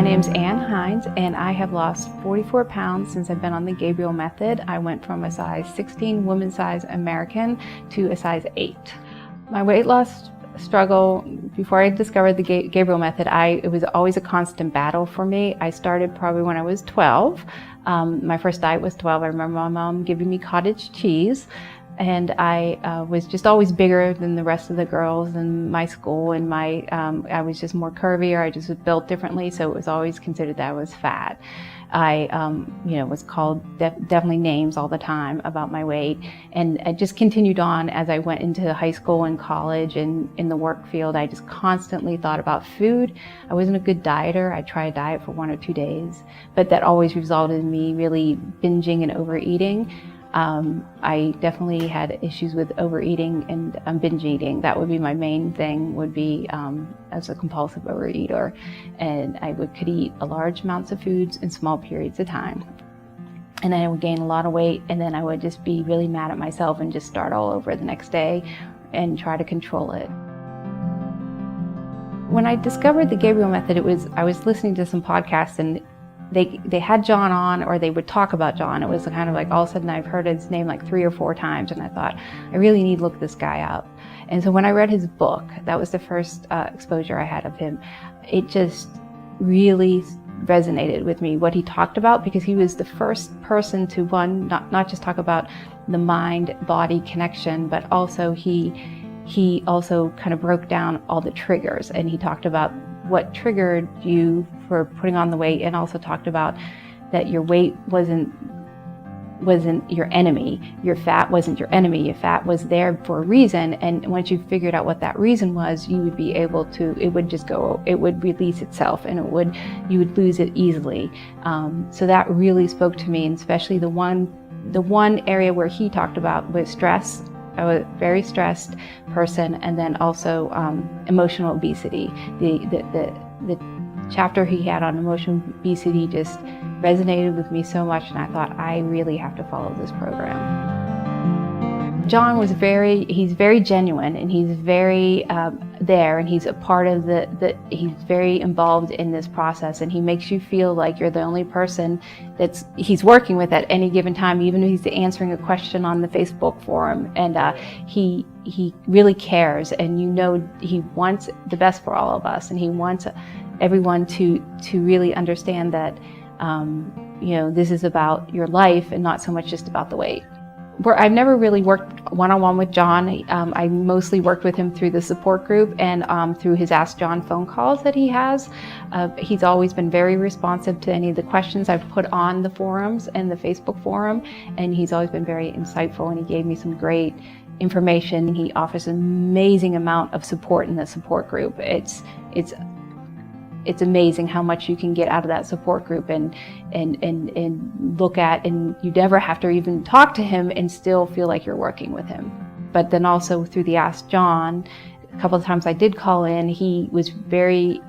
name's Hines, and I have lost 44 pounds since I've been on the Gabriel method. I went from a size 16 woman size American to a size 8. My weight loss struggle, before I discovered the Gabriel method, it was always a constant battle for me. I started probably when I was 12. My first diet was 12. I remember my mom giving me cottage cheese, and I was just always bigger than the rest of the girls in my school, and I was just more curvier. I just was built differently, so it was always considered that I was fat. I was called definitely names all the time about my weight, and I just continued on as I went into high school and college and in the work field. I just constantly thought about food. I wasn't a good dieter. I tried a diet for 1 or 2 days, but that always resulted in me really binging and overeating. I definitely had issues with overeating and binge eating. That would be my main thing, would be as a compulsive overeater. And I could eat large amounts of foods in small periods of time. And then I would gain a lot of weight, and then I would just be really mad at myself and just start all over the next day and try to control it. When I discovered the Gabriel method, I was listening to some podcasts, and they had Jon on, or they would talk about Jon. It was kind of like all of a sudden I've heard his name like 3 or 4 times, and I thought, I really need to look this guy up. And so when I read his book, that was the first exposure I had of him. It just really resonated with me, what he talked about, because he was the first person to not just talk about the mind-body connection, but also he also kind of broke down all the triggers, and he talked about what triggered you for putting on the weight, and also talked about that your weight wasn't your enemy. Your fat wasn't your enemy. Your fat was there for a reason, and once you figured out what that reason was, you would be able to, it would release itself, and you would lose it easily. So that really spoke to me, and especially the one area where he talked about was stress. I was a very stressed person, and then also emotional obesity. The chapter he had on emotional obesity just resonated with me so much, and I thought, I really have to follow this program. Jon was he's very genuine, and he's very there, and he's a part of he's very involved in this process, and he makes you feel like you're the only person he's working with at any given time, even if he's answering a question on the Facebook forum, and he really cares, and he wants the best for all of us, and he wants everyone to really understand that this is about your life and not so much just about the weight. I've never really worked one-on-one with Jon. I mostly worked with him through the support group and through his Ask Jon phone calls that he has. He's always been very responsive to any of the questions I've put on the forums and the Facebook forum, and he's always been very insightful, and he gave me some great information. He offers an amazing amount of support in the support group. It's amazing how much you can get out of that support group and look at, and you never have to even talk to him and still feel like you're working with him. But then also through the Ask Jon, a couple of times I did call in, he was very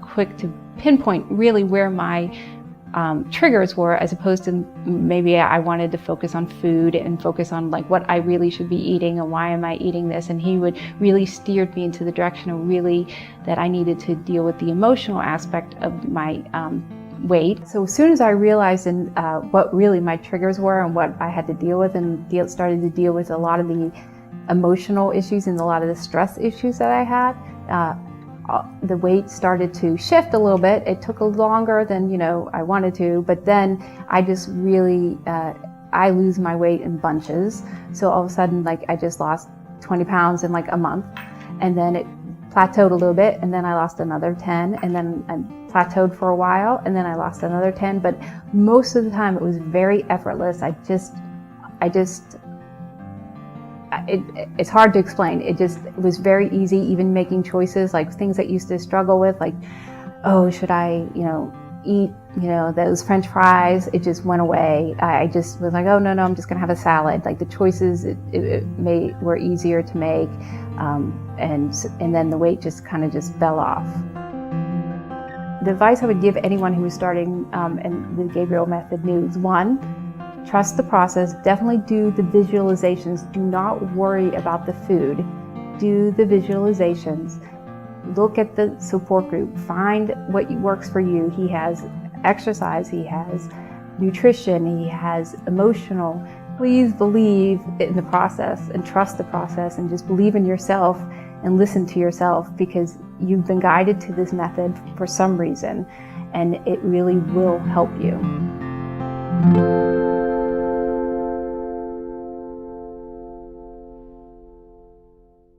quick to pinpoint really where my triggers were, as opposed to maybe I wanted to focus on food and focus on like what I really should be eating and why am I eating this, and he would really steer me into the direction of really that I needed to deal with the emotional aspect of my weight. So as soon as I realized what really my triggers were and what I had to deal with, and started to deal with a lot of the emotional issues and a lot of the stress issues that I had, the weight started to shift a little bit. It took longer than I wanted to, but then I just really I lose my weight in bunches. So all of a sudden, like, I just lost 20 pounds in like a month, and then it plateaued a little bit, and then I lost another 10, and then I plateaued for a while, and then I lost another 10. But most of the time it was very effortless. It's hard to explain. It was very easy, even making choices, like things that I used to struggle with, like, oh, should I, eat, those French fries? It just went away. I just was like, oh, no, I'm just gonna have a salad. Like, the choices were easier to make, and then the weight just kind of fell off. The advice I would give anyone who was starting in the Gabriel method is, 1, trust the process. Definitely do the visualizations. Do not worry about the food. Do the visualizations. look at the support group, find what works for you. He has exercise, he has nutrition, he has emotional. Please believe in the process and trust the process, and just believe in yourself and listen to yourself, because you've been guided to this method for some reason, and it really will help you.